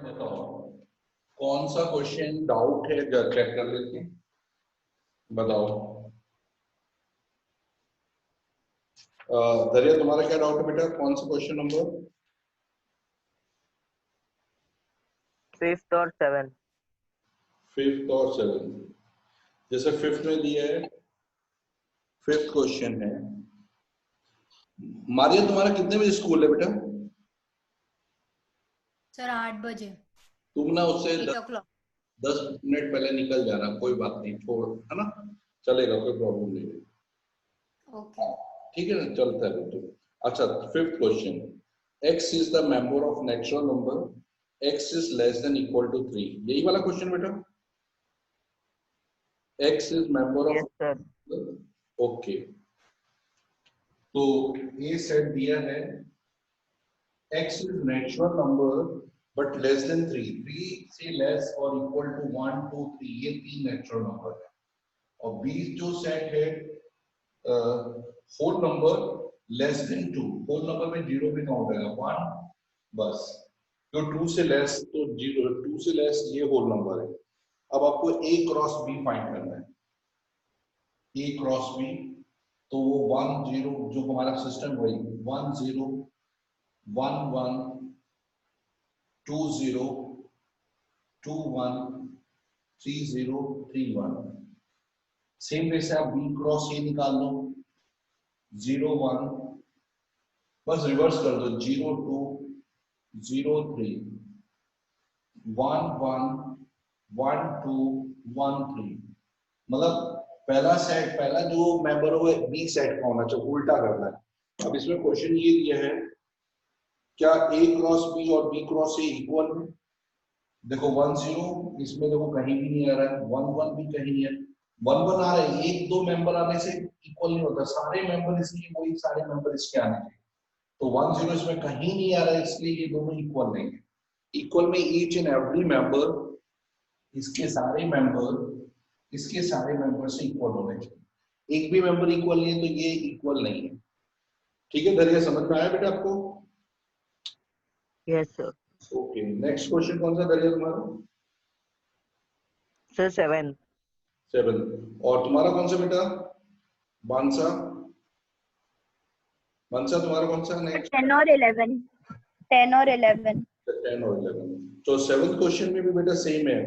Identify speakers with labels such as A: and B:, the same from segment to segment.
A: बताओ कौन सा क्वेश्चन डाउट है, चेक कर लेते हैं। बताओ दरिया, तुम्हारा क्या डाउट है बेटा? कौन सा क्वेश्चन नंबर?
B: 5th और 7th।
A: 5th और 7th। जैसे 5th में दिया है, 5th क्वेश्चन है, मारिया तुम्हारा कितने बजे स्कूल है बेटा?
C: सर 8 बजे।
A: तुम ना उससे
C: 8 o'clock।
A: 10 मिनट पहले निकल जाना, कोई बात नहीं, छोड़, है ना, चलेगा, कोई प्रॉब्लम नहीं है।
C: ओके
A: ठीक है ना, चलता है तो। अच्छा, 5th question, x is the member of natural number, x is less than equal to 3, यही वाला क्वेश्चन बेटा? x is member
B: yes
A: of,
B: sir.
A: Okay, तो ये सेट दिया है x is natural number but less than 3, 3 से less or equal to 1 2 3, ये तीन नेचुरल नंबर है। और b जो सेट है whole number less than 2, whole number में जीरो भी काउंट होगा, 1 बस, तो 2 से लेस तो जीरो, 2 से लेस ये होल नंबर है। अब आपको a क्रॉस b फाइंड करना है, a क्रॉस b, तो वो 1 0 जो हमारा सिस्टम वही 1 0 1 1 2 0 2 1 3 0 3 1। सेम वे से आप b क्रॉस a निकाल लो, 0 1, बस रिवर्स कर दो, 0 2 0 3 1 1 1 2 1 3। मतलब पहला सेट, पहला जो मेंबर हो बी सेट का होना चाहिए, उल्टा करना है। अब इसमें क्वेश्चन ये दिया है, क्या a क्रॉस b और b क्रॉस a इक्वल है? देखो 1 0 इसमें देखो कहीं भी नहीं आ रहा है, 1 1 भी कहीं नहीं है, 1 1 आ रहा है, एक दो मेंबर आने से इक्वल नहीं होता, सारे मेंबर इसके वही, सारे मेंबर इसके आने चाहिए। तो 1 0 इसमें कहीं नहीं आ रहा है, इसलिए ये दोनों इक्वल नहीं है। इक्वल में ईच एंड एवरी मेंबर, इसके सारे मेंबर, इसके सारे मेंबर से इक्वल होने चाहिए। एक भी मेंबर इक्वल नहीं है तो ये इक्वल नहीं है। ठीक है दरिया, समझ में आया बेटा आपको?
B: Yes sir.
A: Okay, next question कौन सा दरिया तुम्हारा?
B: Sir 7th।
A: 7। और तुम्हारा कौन सा बेटा? बांसा, बांसा तुम्हारा कौन सा नेक्स्ट?
D: 10 और 11। 10 और 11।
A: 10 और 11। तो 7th क्वेश्चन में भी बेटा सेम है।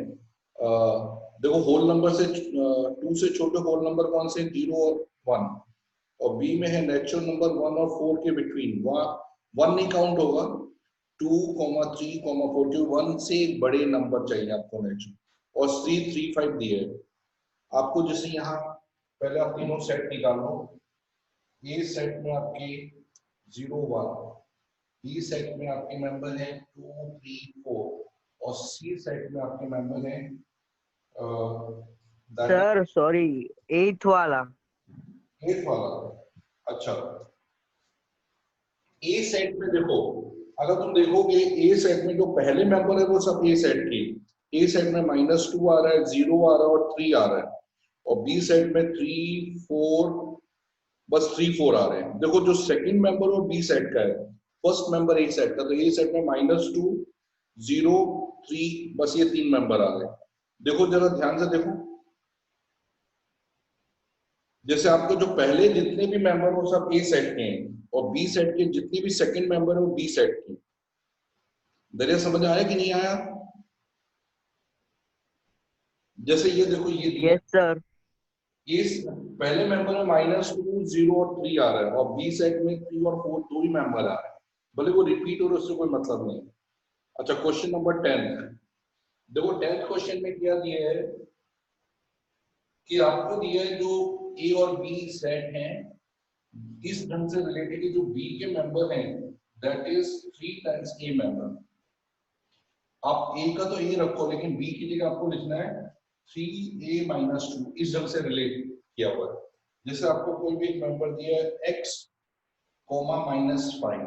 A: देखो होल नंबर से 2 से छोटे होल नंबर कौन से? 0 और 1। और बी में है नेचुरल नंबर 1 और 4 के बिटवीन, 1 नहीं काउंट होगा, 2 3 4, जो 1 से बड़े नंबर चाहिए आपको नेचुरल। और 3 3 5 दिए है आपको। जैसे यहाँ पहले आप तीनों सेट निकालो, ए सेट में आपके 0 1, बी सेट में आपके मेंबर है 2 3 4, और सी सेट में आपके मेंबर है
B: सर सॉरी 8th वाला।
A: 8 वाला। अच्छा, ए सेट में देखो, अगर तुम देखोगे ए सेट में जो पहले मेंबर है वो सब ए सेट के, ए सेट में -2 आ रहा है, 0 आ रहा है और 3 आ रहा है। और बी सेट में 3 4, बस 3 4 आ रहे हैं। देखो जो सेकंड मेंबर वो बी सेट का है, फर्स्ट मेंबर ए सेट का, तो ए सेट में -2 0 3, बस ये तीन मेंबर आ रहे हैं। देखो जरा ध्यान से देखो, जैसे आपको जो पहले जितने भी मेंबर वो सब ए सेट के हैं, और बी सेट के जितने भी सेकंड मेंबर है वो बी सेट के। दरिया समझ आया कि नहीं आया? जैसे ये देखो, ये
B: यस सर।
A: इस पहले मेंबर में -2 0 और 3 आ रहा है, और बी सेट में 3 और 4 दो ही मेंबर आ रहे हैं, भले वो रिपीट हो, उससे कोई मतलब नहीं। अच्छा, क्वेश्चन नंबर 10। देखो 10th क्वेश्चन में क्या दिया है कि आपको दिया है जो ए और बी सेट हैं, इस ढंग से रिलेटेड कि जो बी के मेंबर हैं that is 3 times A member. आप ए का तो ए रखो, लेकिन बी की जगह आपको लिखना है 3a - 2, इस ढंग से रिलेट किया हुआ है। जैसे आपको कोई भी एक मेंबर दिया है x, -5,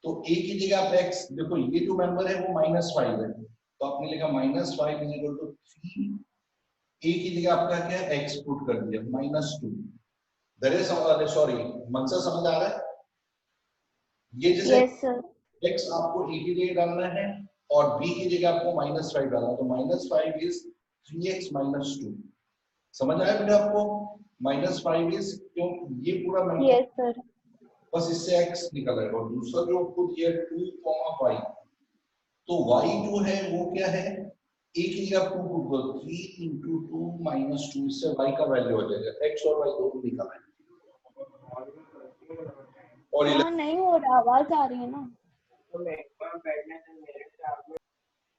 A: तो a की जगह आप x, देखो ये जो मेंबर है वो -5 है, तो आपने लिखा -5 = 3, a की जगह आपका क्या है, x पुट कर दिया, -2। दरे सॉरी, मनसा समझ आ रहा है? ये जैसे
D: Yes, sir.
A: x आपको a की जगह डालना है और b की जगह आपको -5 डालना है, तो -5 इज 3x - 2। समझ आया बेटा आपको? -5 इज क्यों ये पूरा मेंबर
D: Yes, sir.
A: बस इससे x निकल आएगा, और दूसरा जो आपको दिया 2, y, तो y जो है वो क्या है, a की जगह 2 पुट करो, 3 × 2 - 2, इससे y का वैल्यू आ जाएगा, x और y दोनों निकल आएंगे। और
D: हाँ नहीं हो रहा, आवाज आ रही है ना।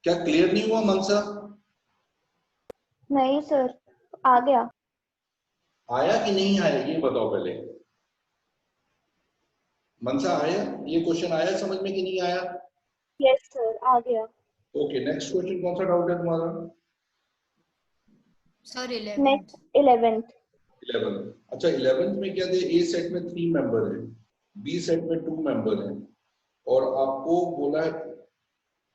A: क्या क्लियर नहीं हुआ मनसा?
D: नहीं सर, आ गया।
A: आया कि नहीं आया ये बताओ पहले। मनसा आया, ये क्वेश्चन आया समझ में कि नहीं आया?
D: यस सर, आ गया।
A: ओके, नेक्स्ट क्वेश्चन कौन सा डाउट है तुम्हारा?
C: Sir 11th।
D: Next 11th।
A: 11। अच्छा 11th में क्या दे, ए सेट में 3 मेंबर है, बी सेट में 2 मेंबर है, और आपको बोला है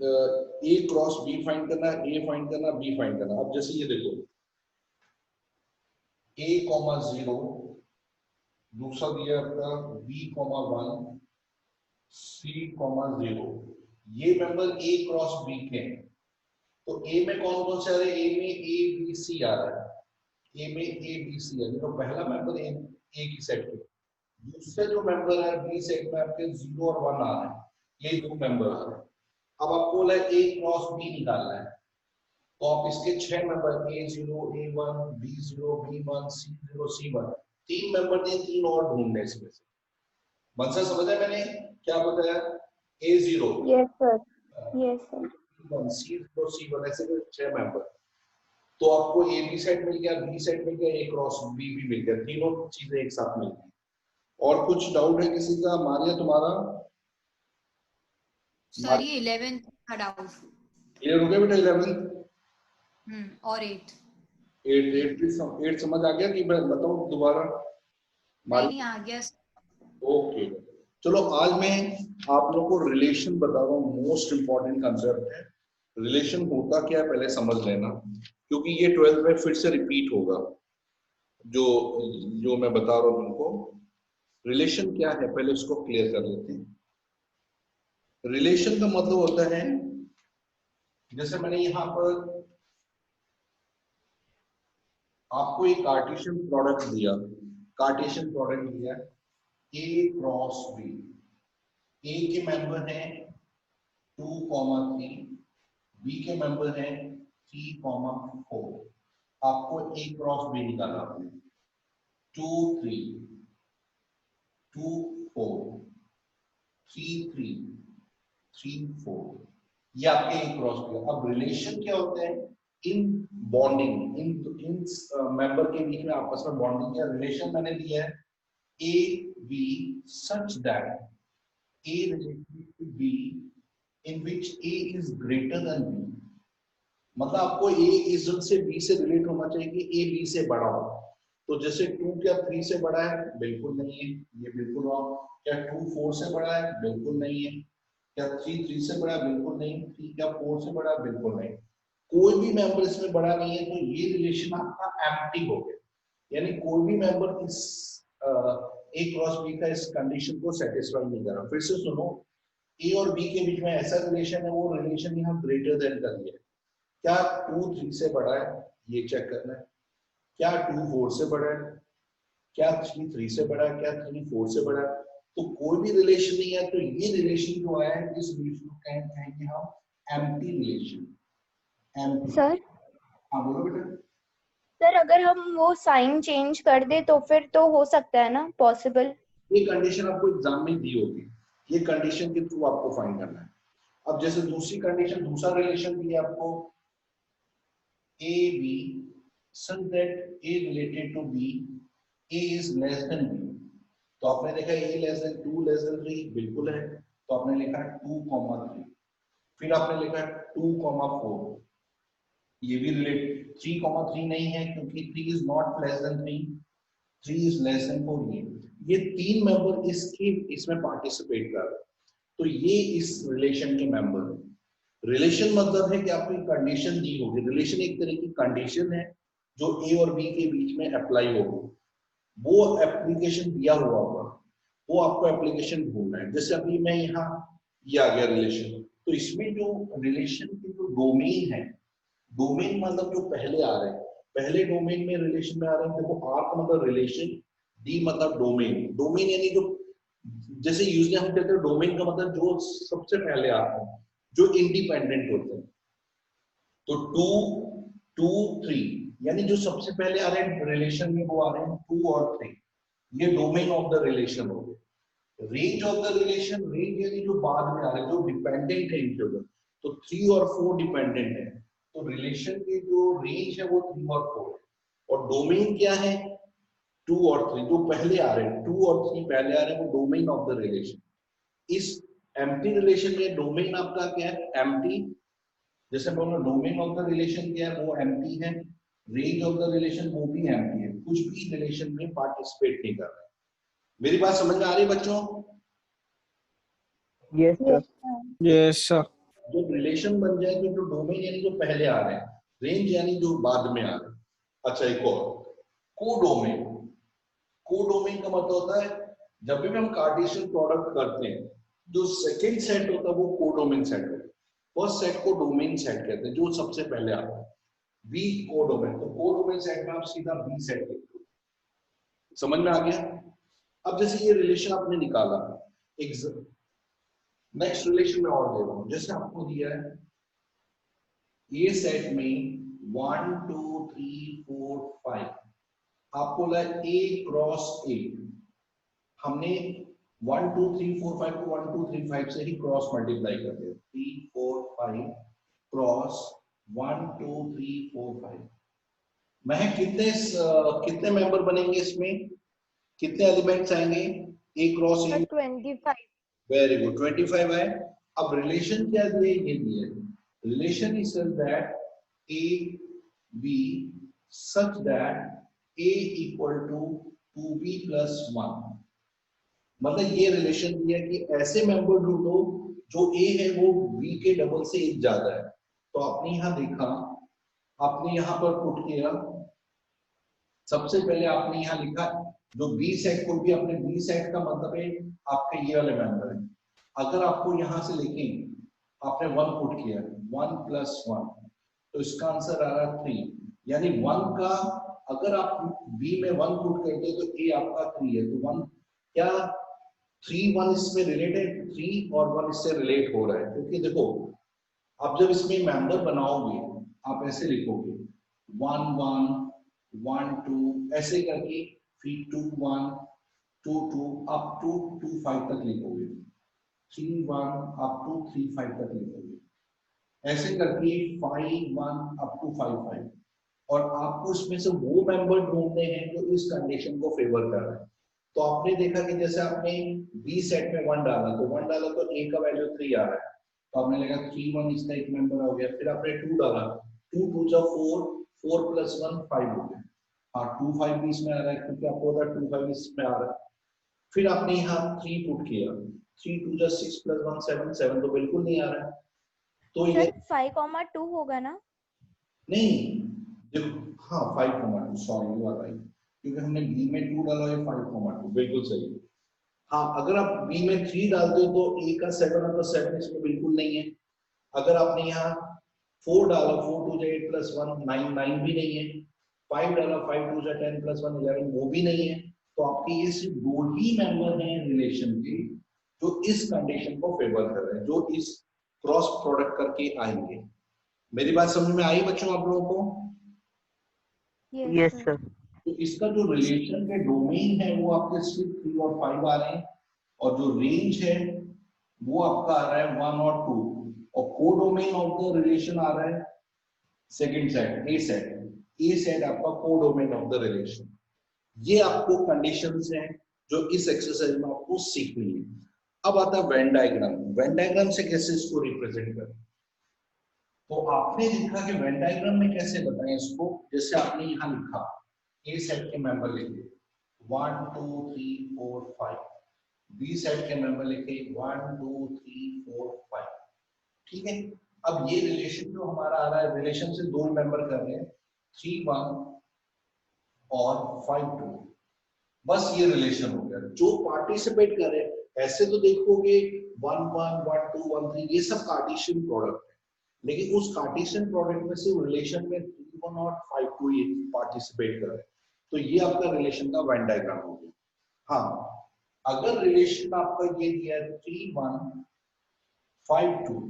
A: ए क्रॉस बी फाइंड करना, ए फाइंड करना, बी फाइंड करना। अब जैसे ये देखो a, 0, दूसरा दिया आपका b, 1, c, 0, ये मेंबर a क्रॉस b के हैं। तो a में कौन कौन से आ रहे हैं? a में a b c आ रहा है, a में a b c है, तो पहला मेंबर a की सेट में। दूसरे जो मेंबर है बी सेट में आपके 0 और 1 आ रहे हैं, ये 2 मेंबर आ रहे हैं। अब आपको बोला है a क्रॉस b निकालना है, तो आप इसके 6 member a0, a1, b0, b1, c0, c1, 3 member दिए, 3 और ढूंढने इसमें से। मनसा समझा मैंने क्या बताया? a0,
D: yes sir, yes sir.
A: c0, c1, ऐसे के 6 मेंबर। तो आपको ए बी सेट मिल गया, बी सेट मिल गया, ए क्रॉस बी भी मिल गया, तीनों चीजें एक साथ मिल गई। और कुछ डाउट है किसी का? मारिया तुम्हारा?
C: सर ये 11th का डाउट।
A: क्लियर हो गया बेटा 11th?
C: और 8th।
A: 8 समझ आ गया कि बताओ दोबारा?
C: नहीं आ गया।
A: ओके, चलो आज मैं आप लोगों को रिलेशन बता रहा हूँ, मोस्ट इंपॉर्टेंट कंसेप्ट है। रिलेशन होता क्या है पहले समझ लेना, क्योंकि ये 12th में फिर से रिपीट होगा जो जो मैं बता रहा हूँ तुमको। रिलेशन क्या है पहले उसको क्लियर कर लेते हैं। रिलेशन का मतलब होता है, जैसे मैंने यहाँ पर आपको एक कार्टेशियन प्रोडक्ट दिया, कार्टेशियन प्रोडक्ट दिया a क्रॉस b, a के मेंबर हैं 2, 3, b के मेंबर हैं 3, 4। आपको a क्रॉस b निकालना है, 2, 3, 2, 4, 3, 3, 3, 4, ये आपके a क्रॉस b। अब रिलेशन क्या होता है? इन बॉन्डिंग, इन मेंबर के बीच में आपस में बॉन्डिंग या रिलेशन मैंने दिया है a b such that a related to b in which a is greater than b। मतलब आपको a इजन से b से रिलेट होना चाहिए कि a b से बड़ा हो। तो जैसे 2 क्या 3 से बड़ा है? बिल्कुल नहीं है, ये बिल्कुल रॉन्ग। क्या 2 4 से बड़ा है? बिल्कुल नहीं है। क्या 3 3 से बड़ा है? बिल्कुल नहीं। 3 क्या 4 से बड़ा है? बिल्कुल नहीं। कोई भी मेंबर इसमें बड़ा नहीं है, तो ये रिलेशन आपका एम्प्टी हो गया, यानी कोई भी मेंबर इस ए क्रॉस बी का इस कंडीशन को सेटिस्फाई नहीं कर रहा। फिर से सुनो, ए और बी के बीच में ऐसा रिलेशन है, वो रिलेशन यहाँ ग्रेटर देन कर दिया। क्या 2 3 से बड़ा है? ये चेक करना है। क्या 2 4 से बड़ा है? क्या 3 3 से बड़ा है? क्या 3 4 से बड़ा है? तो कोई भी रिलेशन नहीं है, तो ये रिलेशन जो आया है इस रिलेशन को कहेंगे हम एम्प्टी रिलेशन। एम्प्टी।
D: सर
A: हाँ बोलो बेटा।
D: सर, अगर हम वो साइन चेंज कर दे तो फिर तो हो सकता है ना, पॉसिबल?
A: ये कंडीशन आपको एग्जाम में दी होगी, ये कंडीशन के थ्रू आपको फाइंड करना है। अब जैसे दूसरी कंडीशन, दूसरा रिलेशन दिया आपको a b such that a related to b, a is less than b। तो आपने देखा a less than 2 less than 3 बिल्कुल है, तो आपने लिखा 2, 3। फिर आपने लिखा 2, 4, ये भी रिलेट 3, 3 नहीं है क्योंकि 3 is not less than 3, 3 is less than 4। ये 3 मेंबर इसमें पार्टिसिपेट कर रहे हैं, तो ये इस रिलेशन के मेंबर है। रिलेशन मतलब है कि आपको एक कंडीशन दी होगी। रिलेशन एक तरह की कंडीशन है जो ए और बी के बीच में अप्लाई होगी, वो एप्लीकेशन दिया हुआ होगा। वो आपको एप्लीकेशन ढूंढना है। जैसे अभी मैं यहाँ ये आ गया रिलेशन, तो इसमें जो रिलेशन की जो डोमेन है, डोमेन मतलब जो पहले आ रहे हैं, पहले डोमेन में रिलेशन में आ रहे हैं। देखो आर का मतलब रिलेशन, डी मतलब डोमेन। डोमेन यानी जो, जैसे यूजली हम कहते हैं डोमेन का मतलब जो सबसे पहले आते हैं, जो इंडिपेंडेंट होते हैं। तो 2 2 3 यानी जो सबसे पहले आ रहे हैं रिलेशन में वो आ रहे हैं 2 और 3, ये डोमेन ऑफ द रिलेशन हो गए। Range of the relation, range यानी जो बाद में आ रहे हैं, जो डिपेंडेंट है इनके ऊपर। तो 3 और 4 डिपेंडेंट है, तो रिलेशन की जो रेंज है वो 3 और 4 है। और डोमेन क्या है, 2 और 3 जो पहले आ रहे हैं, 2 और 3 पहले आ रहे हैं, वो डोमेन ऑफ द रिलेशन। इस एम्प्टी रिलेशन में डोमेन आपका क्या है, एम्प्टी। जैसे बोलो डोमेन ऑफ द रिलेशन क्या है, वो एम्प्टी है। रेंज ऑफ द रिलेशन वो भी एम्प्टी है, कुछ भी रिलेशन में पार्टिसिपेट नहीं कर रहा है। मेरी बात समझ में आ रही है बच्चों?
B: Yes, sir.
E: Yes, sir.
A: जब रिलेशन बन जाए तो जो डोमेन यानी जो पहले आ रहे हैं, रेंज यानी जो बाद में आ रहे हैं। अच्छा एक और, कोडोमेन। कोडोमेन का मतलब होता है जब भी हम कार्टेशियन प्रोडक्ट करते हैं, जो सेकंड सेट होता है वो कोडोमेन सेट होता है। फर्स्ट सेट को डोमेन सेट कहते हैं, जो सबसे पहले आता है। बी कोडोमेन, तो कोडोमेन सेट में आप सीधा बी सेट लिखते हो। समझ में आ गया? अब जैसे ये रिलेशन आपने निकाला, नेक्स्ट रिलेशन में और दे रहा हूं। जैसे आपको दिया है ये सेट में 1 2 3 4 5, आपको बोला ए क्रॉस ए। हमने 1 2 3 4 5 को 1 2 3 5 से ही क्रॉस मल्टीप्लाई कर दिया। 3 4 5 क्रॉस 1 2 3 4 5। मैं कितने मेंबर बनेंगे इसमें, कितने एलिमेंट्स आएंगे? A cross A
D: 25।
A: Very good, 25 है। अब रिलेशन क्या दिए, ये दिए relation is that A B such that A equal to 2b plus 1। मतलब ये रिलेशन दिया कि ऐसे मेंबर ढूंढो जो ए है वो बी के डबल से एक ज्यादा है। तो आपने यहां देखा, आपने यहां पर पुट किया, सबसे पहले आपने यहां लिखा जो बी सेट, कोई भी अपने बी सेट का मतलब है आपके ये वाले मेंबर है। अगर आपको यहां से लिखें, आपने 1 पुट किया, 1 प्लस 1, तो इसका आंसर आ रहा है 3। यानी 1 का अगर आप बी में 1 पुट करते हो तो ए आपका 3 है। तो 1 क्या 3 1 इसमें रिलेटेड, 3 और 1 इससे रिलेट हो रहा है। क्योंकि देखो आप जब इसमें मेंबर बनाओगे आप ऐसे लिखोगे 1 1 1 2 ऐसे करके, फिर 2 1 2 2 अप टू 2 5 तक लिखोगे, 3 1 अप टू 3 5 तक लिखोगे, ऐसे करके 5 1 अप टू 5 5। और आपको इसमें से वो मेंबर ढूंढने हैं जो इस कंडीशन को फेवर कर रहे हैं। तो आपने देखा कि जैसे आपने बी सेट में 1 डाला, तो 1 डाला तो ए का वैल्यू 3 आ रहा है, तो आपने लगा 3 1 इसका एक मेंबर हो गया। फिर आपने 2 डाला, 2 2 जा 4, 4 प्लस 1 5 हो गया। हाँ 2 5 भी इसमें आ रहा है क्योंकि आपको पता है 2 5 इसमें आ रहा है। फिर आपने यहाँ 3 पुट किया, 3 2 जा 6 प्लस 1 7, 7 तो बिल्कुल नहीं आ रहा है। तो ये
D: सर 5,2 होगा ना?
A: नहीं, देखो हाँ 5,2, सॉरी यू आर राइट, क्योंकि हमने बी में 2 डाला है, 5,2 बिल्कुल सही। हाँ अगर आप बी में 3 डालते हो तो ए का 7 है, तो 7 इसमें बिल्कुल नहीं है। अगर आपने यहाँ 4 डाला, 4 2 जा 8 प्लस 1 9, 9 भी नहीं है। 5 डाला, 5 2 जा 10 प्लस 1 11, वो भी नहीं है। तो आपके ये सिर्फ 2 ही मेंबर हैं रिलेशन के जो इस कंडीशन को फेवर कर रहे हैं, जो इस क्रॉस प्रोडक्ट करके आएंगे। मेरी बात समझ में आई बच्चों आप लोगों को?
B: Yes, sir.
A: तो इसका जो रिलेशन के डोमेन है वो आपके सिर्फ 3 और 5 आ रहे हैं, और जो रेंज है वो आपका आ रहा है 1 और 2, और कोडोमेन ऑफ द रिलेशन आ रहा है सेकंड सेट, ए सेट। ए सेट आपका कोडोमेन ऑफ द रिलेशन। ये आपको कंडीशंस हैं जो इस एक्सरसाइज में आपको सीखनी है। अब आता है वेन डायग्राम। वेन डायग्राम से कैसे इसको रिप्रेजेंट करें? तो आपने लिखा कि वेन डायग्राम में कैसे बताएं इसको। जैसे आपने यहाँ लिखा ए सेट के मेंबर लिखे 1 2 3 4 5, बी सेट के मेंबर लिखे 1 2 3 4 5। ठीक है, अब ये रिलेशन जो हमारा आ रहा है, रिलेशन से दो मेंबर कर रहे हैं 3 1 और 5 2। बस ये रिलेशन हो गया। जो पार्टिसिपेट करे, ऐसे तो देखोगे 1 1 1 2 1 3 ये सब कार्टेशियन प्रोडक्ट है, लेकिन उस कार्टेशियन प्रोडक्ट में सिर्फ रिलेशन में 3 1 और 5 2 ये पार्टिसिपेट करे, तो ये आपका रिलेशन का वेन डायग्राम हो गया। हाँ, अगर रिलेशन आपका ये दिया है 3 1 5 2,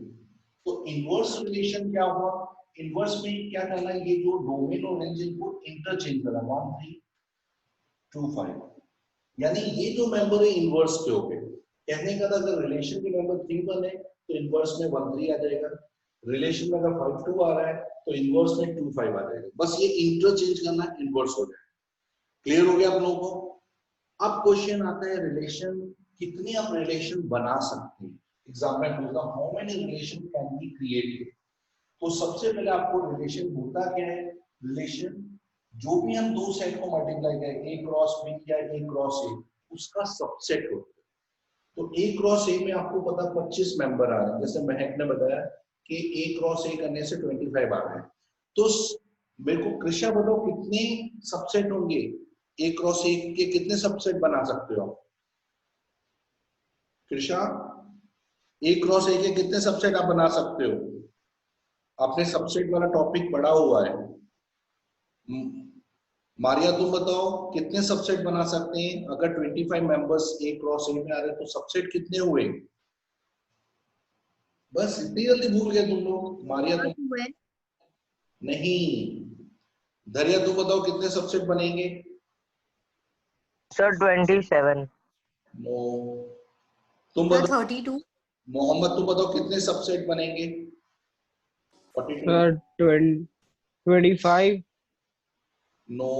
A: तो इनवर्स रिलेशन क्या हुआ? इनवर्स में क्या करना है, ये जो डोमेन और रेंज इनको इंटरचेंज करना, 1 3 2 5, यानी ये जो मेंबर है इनवर्स के हो गए। कहने का था अगर रिलेशन के मेंबर 3 1 है तो इनवर्स में 1 3 आ जाएगा, रिलेशन में अगर 5 2 आ रहा है तो इनवर्स में 2 5 आ जाएगा। बस ये इंटरचेंज करना, इनवर्स हो जाएगा। क्लियर हो गया आप लोगों को? अब क्वेश्चन आता है रिलेशन, कितने आप रिलेशन बना सकते हैं। एग्जाम में पूछता हूं how many relation can be created. तो सबसे पहले आपको रिलेशन होता क्या है, रिलेशन जो भी हम दो सेट को मल्टीप्लाई करें, ए क्रॉस बी या ए क्रॉस ए, उसका सबसेट होता है। तो ए क्रॉस ए में आपको पता 25 मेंबर आ रहे हैं, जैसे महक ने बताया कि ए क्रॉस ए करने से 25 आ रहे हैं। तो मेरे को कृषा बताओ कितने सबसेट होंगे, ए क्रॉस ए के कितने सबसेट बना सकते हो आप? कृषा, ए क्रॉस ए के कितने सबसेट आप बना सकते हो? आपने सबसेट वाला टॉपिक पढ़ा हुआ है। मारिया तुम बताओ कितने सबसेट बना सकते हैं? अगर 25 मेंबर्स ए क्रॉस ए में आ रहे हैं तो सबसेट कितने हुए? बस इतनी जल्दी भूल गए तुम लोग? मारिया तुम नहीं, धैर्य तुम बताओ कितने सबसेट बनेंगे?
B: सर 27।
A: नो, तुम बताओ।
C: 32।
A: मोहम्मद तुम बताओ कितने सबसेट बनेंगे? 42।
E: सर 25।
A: नो,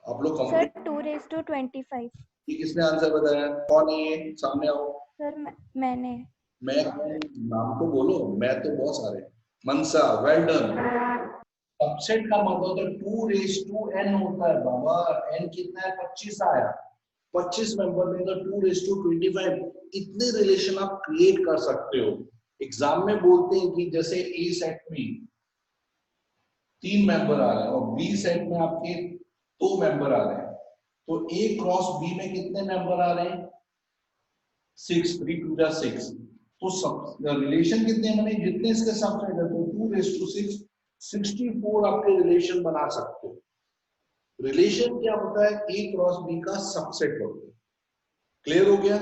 A: आप लोग
D: सर
A: कंप्लीट।
D: 2:25।
A: ये किसने आंसर बताया? कौन है ये? सामने आओ।
D: सर मैंने।
A: मैं नाम तो बोलो, मैं तो बहुत सारे। मनसा, वेल डन। सबसेट का मतलब तो 2:n होता है बाबा। n कितना है? 25 आया। 25 मेंबर में तो 2:25, इतने रिलेशन आप क्रिएट कर सकते हो। एग्जाम में बोलते हैं कि जैसे ए सेट में 3 मेंबर आ रहे हैं और बी सेट में आपके 2 मेंबर आ रहे हैं, तो ए क्रॉस बी में कितने मेंबर आ रहे हैं? 6, 3 2 जा 6। तो सब रिलेशन कितने बने? जितने इसके सबसेट है, तो 2:6 64 आपके रिलेशन बना सकते हो। रिलेशन क्या होता है? ए क्रॉस बी का सबसेट होता है। क्लियर हो गया?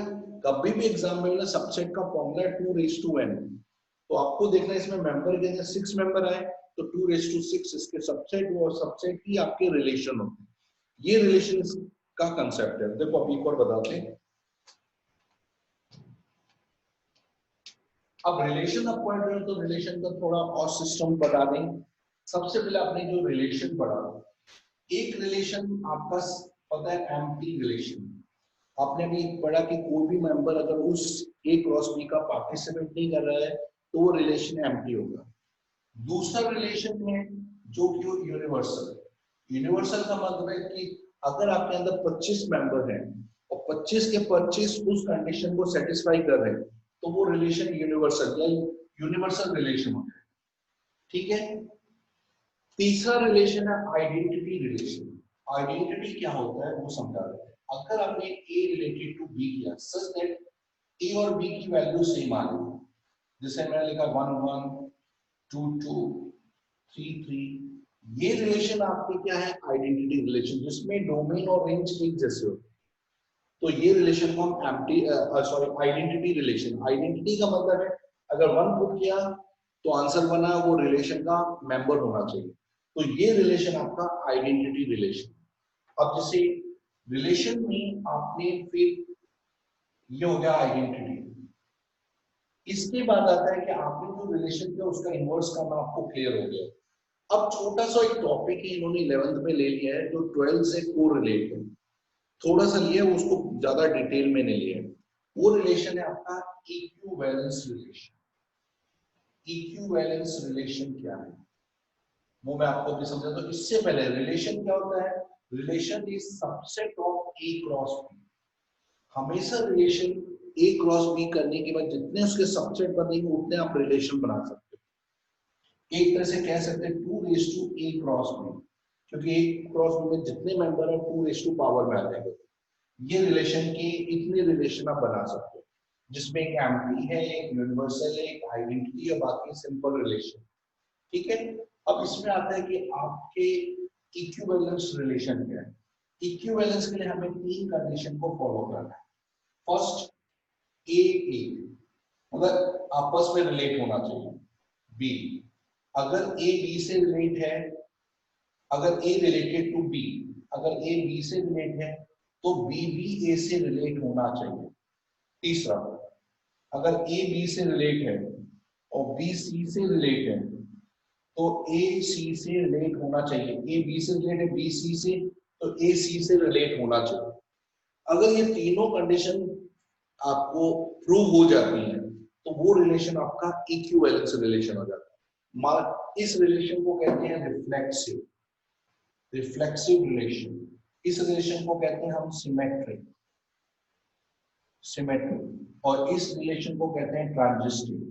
A: कभी भी एग्जाम में सबसेट का फॉर्मूला 2:n, तो आपको देखना इसमें मेंबर कितने? 6 मेंबर आए तो 2:6 इसके सबसेट हो, और सबसेट ही आपके रिलेशन होते हैं। ये रिलेशन का कंसेप्ट है। देखो अभी एक और बताते हैं। अब रिलेशन आप पढ़ रहे हो तो रिलेशन का थोड़ा और सिस्टम बता दें। सबसे पहले आपने जो रिलेशन पढ़ा, एक रिलेशन आपका पता है एम्प्टी रिलेशन। आपने भी पढ़ा कि कोई भी मेंबर अगर उस ए क्रॉस बी का पार्टिसिपेट नहीं कर रहा है तो वो रिलेशन एम्प्टी होगा। दूसरा रिलेशन है जो कि यूनिवर्सल। यूनिवर्सल का मतलब है कि अगर आपके अंदर 25 मेंबर हैं और 25 के 25 उस कंडीशन को सेटिस्फाई कर रहे हैं, तो वो रिलेशन यूनिवर्सल या यूनिवर्सल रिलेशन होता है। ठीक है। तीसरा रिलेशन है आइडेंटिटी रिलेशन। आइडेंटिटी क्या होता है वो समझा देते हैं। अगर आपने ए रिलेटेड टू बी किया सच दैट ए और बी की वैल्यू सेम आ रही, जैसे मैंने लिखा 1 1 2 2 3 3, ये रिलेशन आपके क्या है? आइडेंटिटी रिलेशन, जिसमें डोमेन और रेंज एक जैसे होते हैं। तो ये रिलेशन को हम आइडेंटिटी रिलेशन। आइडेंटिटी का मतलब है अगर 1 पुट किया तो आंसर बना, वो रिलेशन का मेंबर होना चाहिए। तो ये रिलेशन आपका आइडेंटिटी रिलेशन। अब जैसे रिलेशन में आपने फिर ये हो गया आइडेंटिटी। इसके बाद आता है कि आपने जो रिलेशन किया उसका इनवर्स करना आपको क्लियर हो गया। अब छोटा सा एक टॉपिक है इन्होंने 11th में ले लिया है जो 12th से कोरिलेट है, थोड़ा सा लिया उसको ज्यादा डिटेल में नहीं लिया। वो रिलेशन है आपका इक्विवेलेंस रिलेशन। इक्विवेलेंस रिलेशन क्या है वो मैं आपको भी समझाता हूं। इससे पहले रिलेशन क्या होता है? Relation is subset of A cross B. हमेशा रिलेशन ए क्रॉस बी करने के बाद जितने उसके सबसेट बनेंगे उतने आप रिलेशन बना सकते हो। एक तरह से कह सकते हैं 2:a क्रॉस बी, क्योंकि ए क्रॉस बी में जितने मेंबर है 2 पावर में आ जाएंगे। ये रिलेशन के इतने रिलेशन आप बना सकते हो, जिसमें एक एम्प्टी है, एक यूनिवर्सल है, एक आइडेंटिटी है, बाकी सिंपल रिलेशन। ठीक है, अब इसमें आता है कि आपके इक्विवेलेंस रिलेशन क्या है। इक्विवेलेंस के लिए हमें तीन कंडीशन को फॉलो करना है। फर्स्ट, ए मतलब आपस में रिलेट होना चाहिए। बी, अगर ए बी से रिलेट है, अगर ए रिलेटेड टू बी, अगर ए बी से रिलेट है तो बी भी ए से रिलेट होना चाहिए। तीसरा, अगर ए बी से रिलेट है और बी सी से रिलेट है तो ए सी से रिलेट होना चाहिए। ए बी से रिलेट है, बी सी से, तो ए सी से रिलेट होना चाहिए। अगर ये तीनों कंडीशन आपको प्रूव हो जाती है तो वो रिलेशन आपका इक्विवेलेंस रिलेशन हो जाता है। इस रिलेशन को कहते हैं रिफ्लेक्सिव, रिफ्लेक्सिव रिलेशन। इस रिलेशन को कहते हैं हम सिमेट्रिक, सिमेट्रिक, और इस रिलेशन को कहते हैं ट्रांजिस्टिव।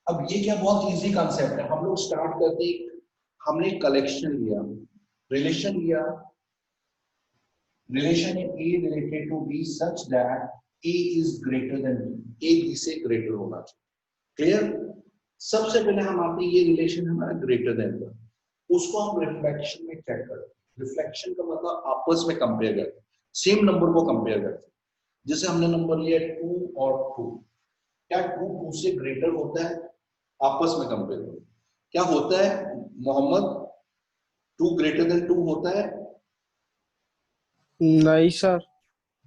A: अब ये क्या बहुत इजी कांसेप्ट है। हम लोग स्टार्ट करते ही हमने कलेक्शन लिया, रिलेशन लिया, रिलेशन है A related to B such that A is greater than B, A B से ग्रेटर होना चाहिए। क्लियर? सबसे पहले हम आते हैं ये रिलेशन हमारा ग्रेटर देन का, उसको हम रिफ्लेक्शन में चेक करते हैं। रिफ्लेक्शन का मतलब आपस में कंपेयर करते हैं, सेम नंबर को कंपेयर करते हैं। जैसे हमने नंबर लिया 2 और 2, क्या 2 2 से ग्रेटर होता है? आपस में कंपेयर करो, क्या होता है मोहम्मद? 2 ग्रेटर देन 2 होता है?
E: नहीं सर।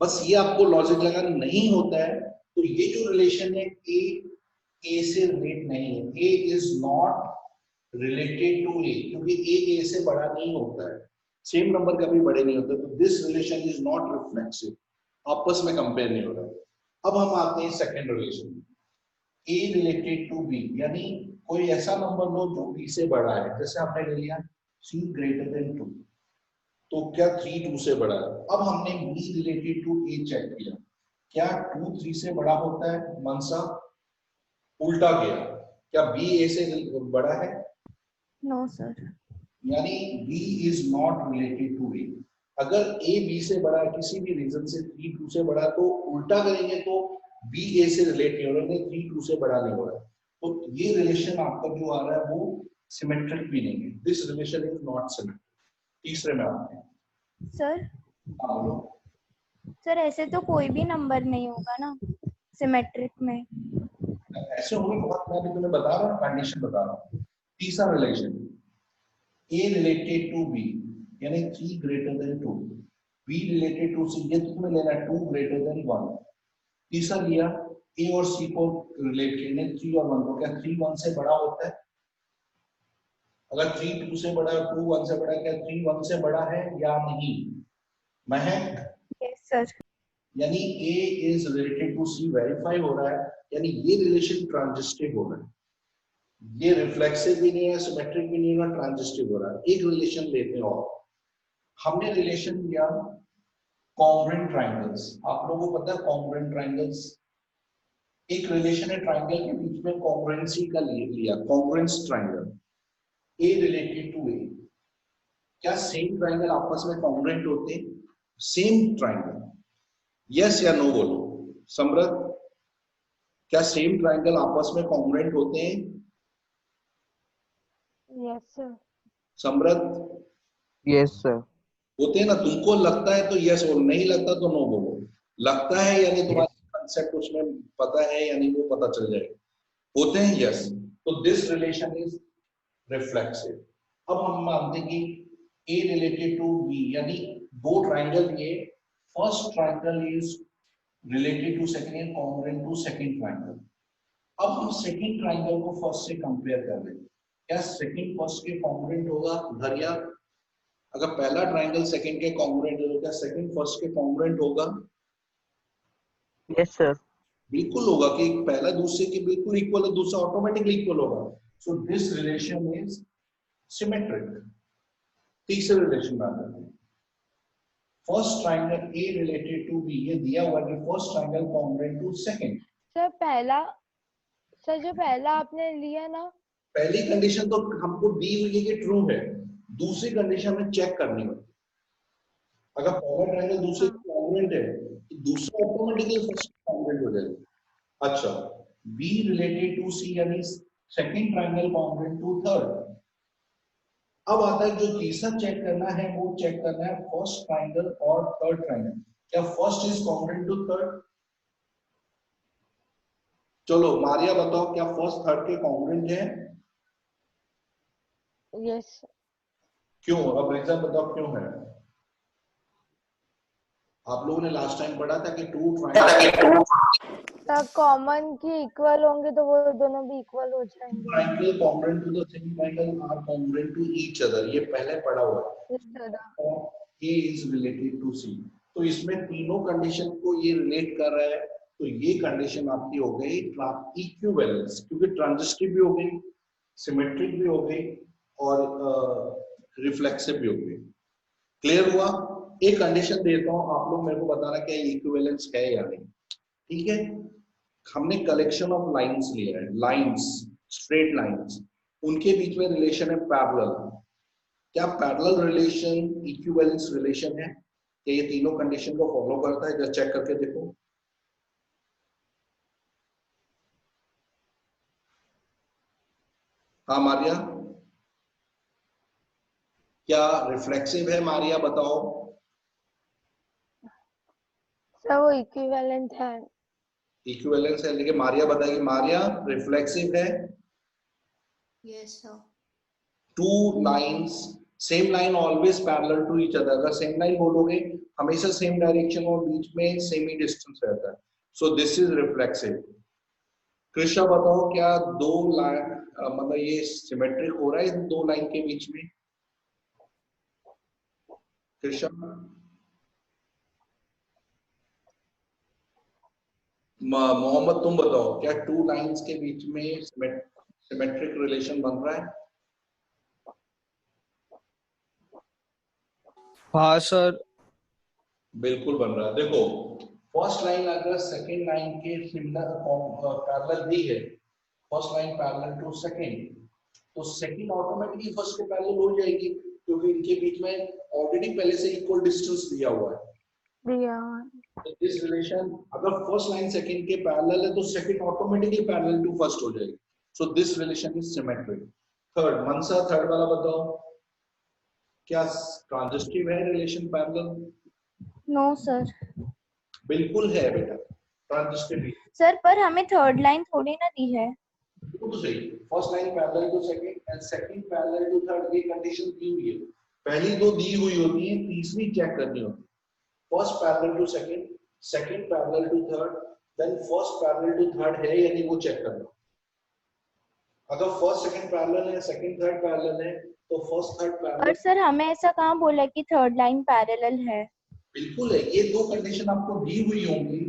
A: बस ये आपको लॉजिक लगाना, नहीं होता है। तो ये जो रिलेशन है ए से रिलेट नहीं है, ए इज नॉट रिलेटेड टू ए, क्योंकि ए से बड़ा नहीं होता है, सेम नंबर कभी बड़े नहीं होते। तो this relation is not reflexive, आपस में कंपेयर नहीं हो रहा। अब हम आते हैं second relation, A related to B, यानी कोई ऐसा नंबर लो जो बी से बड़ा है। जैसे हमने ले लिया सी ग्रेटर देन 2, तो क्या 3 2 से बड़ा है? अब हमने B related to A check किया, क्या 2 3 से बड़ा होता है? मनसा उल्टा गया, क्या बी ए से बड़ा है?
D: No sir.
A: यानी B is not related to A. अगर ए बी से बड़ा है किसी भी रीजन से, 3 2 से बड़ा, तो उल्टा करेंगे तो बी ए से रिलेट नहीं हो रहा है, 3 2 से बड़ा नहीं हो रहा है। तो ये रिलेशन आपका जो आ रहा है वो सिमेट्रिक भी नहीं है, this relation is not symmetric. तीसरे में आते हैं
D: सर,
A: बोलो।
D: सर ऐसे तो कोई भी नंबर नहीं होगा ना सिमेट्रिक में।
A: ऐसे होंगे बहुत, मैं भी तुम्हें बता रहा हूँ, कंडीशन बता रहा हूँ। तीसरा relation, A related to B, यानी 3 greater than 2, B related to C, ये तुम्हें लेना है 2 ग्रेटर देन 1। तीसरा लिया ए और सी को रिलेट किया, 3 और 1 को, क्या 3 1 से बड़ा होता है? अगर 3 2 से बड़ा है, 2 1 से बड़ा है, क्या 3 1 से बड़ा है या नहीं? महक?
D: Yes sir.
A: यानी A is related to C verify हो रहा है, यानी ये रिलेशन ट्रांजिस्टिव हो रहा है। ये रिफ्लेक्सिव भी नहीं है, सिमेट्रिक भी नहीं है, ट्रांजिस्टिव हो रहा है। एक रिलेशन लेते हैं और हमने रिलेशन लिया कॉन्ग्रुएंट ट्रायंगल्स। आप लोगों को पता है कॉन्ग्रुएंट ट्रायंगल्स? एक रिलेशन है ट्रायंगल के बीच में कॉन्ग्रुएंसी का लिया, congruence triangle, A related to A. क्या सेम ट्रायंगल आपस में कॉन्ग्रुएंट होते हैं? सेम ट्रायंगल, यस या नो बोलो। समृद्ध, क्या सेम ट्रायंगल आपस में कॉन्ग्रुएंट होते हैं?
B: Yes sir.
A: समृद्ध,
E: यस सर।
A: होते हैं ना? तुमको लगता है तो यस बोलो, नहीं लगता तो नो बोलो। लगता है यानी तुम्हारा कंसेप्ट उसमें पता है, यानी वो पता चल जाएगा। होते हैं यस, तो दिस रिलेशन इज रिफ्लेक्सिव। अब हम मानते हैं कि ए रिलेटेड टू बी, यानी दो ट्रायंगल ये, first triangle is related to second and congruent to second triangle. अब हम सेकंड ट्रायंगल को फर्स्ट से कंपेयर कर रहे हैं, क्या सेकंड फर्स्ट के कॉन्ग्रुएंट होगा? धरिया, अगर पहला ट्रायंगल सेकंड के कॉन्ग्रुएंट है तो क्या सेकंड फर्स्ट के कॉन्ग्रुएंट होगा?
E: Yes sir.
A: बिल्कुल होगा, कि पहला दूसरे के बिल्कुल इक्वल है, दूसरा ऑटोमेटिकली इक्वल होगा। So this relation is symmetric. तीसरे रिलेशन में आते हैं, first triangle A related to B, ये दिया हुआ कि first triangle congruent to second.
B: Sir जो पहला आपने लिया ना,
A: पहली कंडीशन तो हमको दी हुई है कि ट्रू है, दूसरी कंडीशन में चेक करनी होती है। अगर पहला ट्रायंगल दूसरे के कॉन्ग्रुएंट है तो दूसरा ऑटोमेटिकली फर्स्ट कॉन्ग्रुएंट हो जाएगा। अच्छा, बी रिलेटेड टू सी यानी second triangle congruent to third. अब आता है जो तीसरा चेक करना है वो चेक करना है फर्स्ट ट्रायंगल और थर्ड ट्रायंगल, क्या first is congruent to third? चलो मारिया बताओ, क्या फर्स्ट थर्ड के कॉन्ग्रुएंट है?
B: यस
A: क्यों? अब रीजन बताओ क्यों है। आप लोगों ने लास्ट टाइम पढ़ा था कि टू ट्रायंगल
B: कॉमन की इक्वल होंगे तो वो दोनों भी इक्वल हो जाएंगे।
A: triangle congruent to the same triangle are congruent to each other, ये पहले पढ़ा हुआ है।
B: इस तरह
A: और A is related to C, तो इसमें तीनों कंडीशन को ये रिलेट कर रहा है, तो ये कंडीशन आपकी हो गई इक्विवेलेंस, क्योंकि ट्रांजिस्टिव भी हो गई, सिमेट्रिक भी हो गई और रिफ्लेक्सिव भी हो गई। क्लियर हुआ? एक कंडीशन देता हूं, आप लोग मेरे को बताना क्या इक्विवेलेंस है या नहीं। ठीक है, हमने कलेक्शन ऑफ लाइंस लिया है, लाइंस, स्ट्रेट लाइंस, उनके बीच में रिलेशन है पैरेलल। क्या पैरेलल रिलेशन इक्विवेलेंस रिलेशन है? क्या ये तीनों कंडीशन को फॉलो करता है? जरा चेक करके देखो। हाँ मारिया, क्या रिफ्लेक्सिव है? मारिया बताओ।
B: सर वो इक्विवेलेंट है।
A: इक्विवेलेंस है, लेकिन मारिया बताएगी। मारिया रिफ्लेक्सिव है।
C: Yes, sir.
A: Two lines, same line always parallel to each other. अगर सेम लाइन बोलोगे हमेशा सेम डायरेक्शन और बीच में सेम ही डिस्टेंस रहता है, so this is reflexive. Krishna बताओ, क्या दो लाइन मतलब ये सिमेट्रिक हो रहा है इन दो लाइन के बीच में? कृष्णा, मोहम्मद तुम बताओ, क्या टू लाइंस के बीच में सिमेट्रिक रिलेशन बन रहा है?
E: हाँ सर।
A: बिल्कुल बन रहा है। देखो, फर्स्ट लाइन अगर सेकंड लाइन के सिमिलर पैरेलल भी है, first line parallel to second, तो सेकंड ऑटोमेटिकली फर्स्ट के पैरेलल हो जाएगी, क्योंकि इनके बीच में ऑलरेडी पहले से इक्वल डिस्टेंस दिया हुआ है। तो दिस रिलेशन, अगर फर्स्ट लाइन सेकंड के पैरेलल है तो second automatically parallel to first हो जाएगी, so this relation is symmetric. Third, Mansa third वाला बताओ, क्या ट्रांजिस्टिव है रिलेशन पैरेलल?
D: No sir.
A: बिल्कुल है बेटा, ट्रांजिस्टिव।
D: सर पर हमें थर्ड लाइन थोड़ी ना दी है।
A: तो सही, first line parallel to second and second parallel to third, ये कंडीशन दी हुई है। पहली दो दी हुई होती है, तीसरी चेक करनी होती है। First parallel to second, second parallel to third, then first parallel to third है या नहीं वो चेक करना। अगर फर्स्ट सेकंड पैरेलल है, सेकंड थर्ड पैरेलल है, तो फर्स्ट थर्ड पैरेलल।
D: और सर हमें ऐसा कहाँ बोला कि थर्ड लाइन पैरेलल है?
A: बिल्कुल है, ये दो कंडीशन आपको दी हुई होंगी,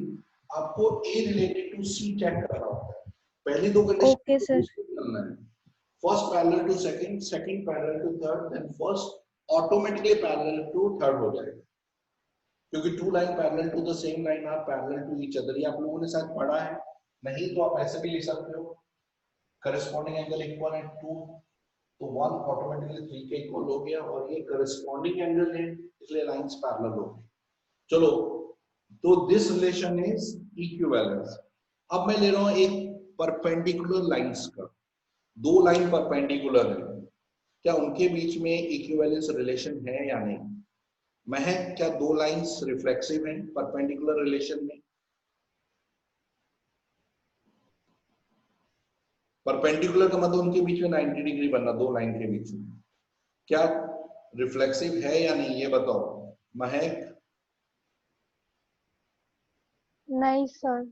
A: आपको ए रिलेटेड टू सी चेक करना होता है। पहली दो कंडीशन
D: ओके सर।
A: करना है, first parallel to second, second parallel to third, then first automatically parallel to third हो जाएगा, क्योंकि two line parallel to the same line are parallel to each other. ये आप लोगों ने शायद पढ़ा है, नहीं तो आप ऐसे भी लिख सकते हो, करस्पॉन्डिंग एंगल इक्वल है 2, तो 1 ऑटोमेटिकली 3 के इक्वल हो गया, और ये करस्पॉन्डिंग एंगल है इसलिए लाइंस पैरेलल हो गई। चलो, तो दिस रिलेशन इज इक्विवेलेंस। अब मैं ले रहा हूं एक परपेंडिकुलर लाइंस का, दो लाइन परपेंडिकुलर है, क्या उनके बीच में इक्विवेलेंस रिलेशन है या नहीं? महक, क्या दो लाइंस रिफ्लेक्सिव हैं परपेंडिकुलर रिलेशन में? परपेंडिकुलर का मतलब उनके बीच में 90 डिग्री बनना, दो लाइन के बीच में, क्या रिफ्लेक्सिव है या नहीं ये बताओ। महक?
B: नहीं सर,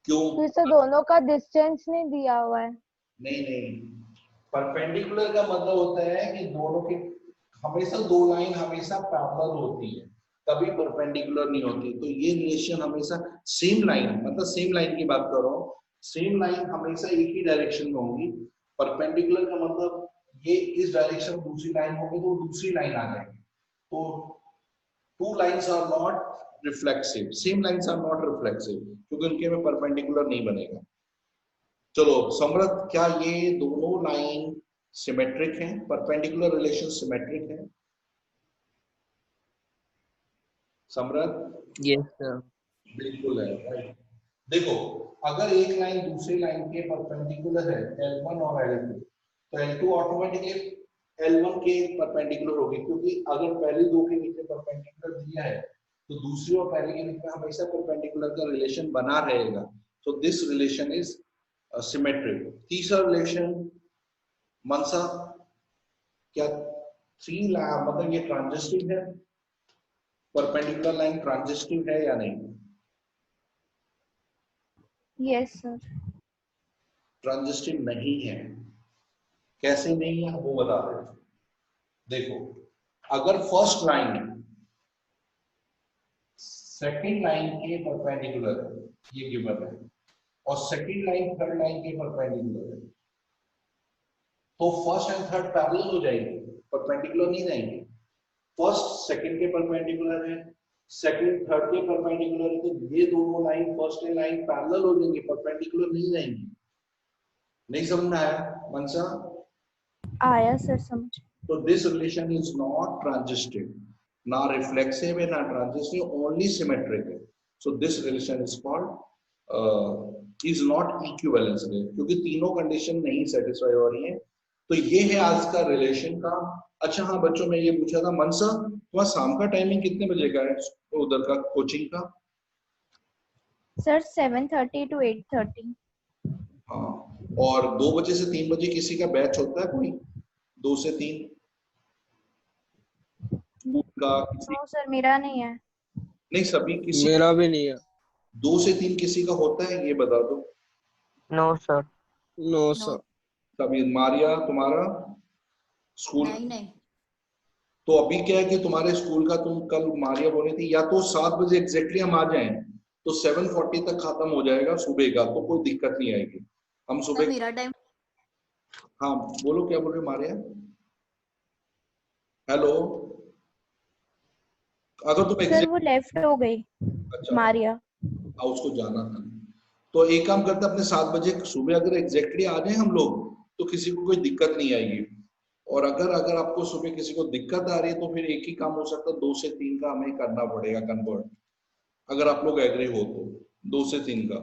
A: क्यों?
B: क्योंकि दोनों का डिस्टेंस नहीं दिया हुआ है।
A: नहीं नहीं, परपेंडिकुलर का मतलब होता है कि दोनों के हमेशा दो लाइन हमेशा पैरेलल होती है, कभी परपेंडिकुलर नहीं होती। तो ये रिलेशन हमेशा सेम लाइन, मतलब सेम लाइन की बात कर रहा हूँ, सेम लाइन हमेशा एक ही डायरेक्शन में होंगी। परपेंडिकुलर का मतलब ये इस डायरेक्शन में दूसरी लाइन होगी तो दूसरी लाइन आ जाएगी। तो two lines are not reflexive, same lines are not reflexive, क्योंकि उनके में परपेंडिकुलर नहीं बनेगा। चलो समृद्ध, क्या ये दोनों लाइन सिमेट्रिक हैं? परपेंडिकुलर रिलेशन सिमेट्रिक है? समरथ
E: Yes, sir.
A: बिल्कुल है, राइट। देखो अगर एक लाइन दूसरी लाइन के परपेंडिकुलर है L1 और L2, तो L2 ऑटोमेटिकली L1 के परपेंडिकुलर होगी, क्योंकि अगर पहली दो के बीच में परपेंडिकुलर दिया है तो दूसरी और पहले के बीच में हमेशा परपेंडिकुलर का रिलेशन बना रहेगा। सो दिस रिलेशन इज सिमेट्रिक। तीसरा रिलेशन मनसा, क्या थ्री मतलब ये ट्रांजिस्टिव है, परपेंडिकुलर लाइन ट्रांजिस्टिव है या नहीं?
D: Yes sir.
A: ट्रांजिस्टिव नहीं है। कैसे नहीं है वो बता रहे हैं। देखो अगर फर्स्ट लाइन सेकंड लाइन के परपेंडिकुलर है, ये गिवन है, और सेकंड लाइन थर्ड लाइन के परपेंडिकुलर है, तो फर्स्ट एंड थर्ड पैरेलल हो जाएंगे, परपेंडिकुलर नहीं जाएंगे। फर्स्ट सेकंड के परपेंडिकुलर है, सेकंड थर्ड के परपेंडिकुलर है, तो ये दोनों लाइन फर्स्ट लाइन पैरेलल हो जाएंगे, परपेंडिकुलर नहीं जाएंगे। नहीं समझ में आया मनसा?
D: आया सर समझ।
A: So this relation is not transitive, ना reflexive है, ना transitive, only symmetric है. So this relation is called is not equivalence, क्योंकि तीनों कंडीशन नहीं सेटिस्फाई हो रही है। तो ये है आज का रिलेशन का। अच्छा हाँ बच्चों, मैं ये पूछा था मनसा, तुम्हारा शाम का टाइमिंग कितने बजे का है उधर का कोचिंग का?
D: Sir 7:30 to 8:30।
A: हाँ, और 2 बजे से 3 बजे किसी का बैच होता है कोई? 2 से 3 का किसी?
D: नो सर मेरा नहीं है।
A: नहीं सभी किसी,
E: मेरा भी नहीं है।
A: 2 से 3 किसी का होता है, ये बता दो।
E: No, sir. No, sir.
A: सभी। मारिया तुम्हारा स्कूल?
C: नहीं नहीं।
A: तो अभी क्या है कि तुम्हारे स्कूल का, तुम कल मारिया बोल रही थी, या तो 7 बजे एग्जैक्टली हम आ जाएं तो 7:40 तक खत्म हो जाएगा सुबह का, तो कोई दिक्कत नहीं आएगी। हम
C: सर
A: सुबह,
C: मेरा टाइम।
A: हाँ बोलो क्या बोल रहे हो मारिया? हेलो, अगर तुम
D: सर वो लेफ्ट हो गई
A: अच्छा
D: मारिया।
A: हाँ, उसको जाना था। तो एक काम करते हैं, अपने 7 बजे सुबह अगर एग्जैक्टली आ जाए हम लोग तो किसी को कोई दिक्कत नहीं आएगी। और अगर आपको सुबह किसी को दिक्कत आ रही है तो फिर एक ही काम हो सकता है, 2 से 3 का हमें करना पड़ेगा कन्वर्ट, अगर आप लोग एग्री हो तो 2 से 3 का।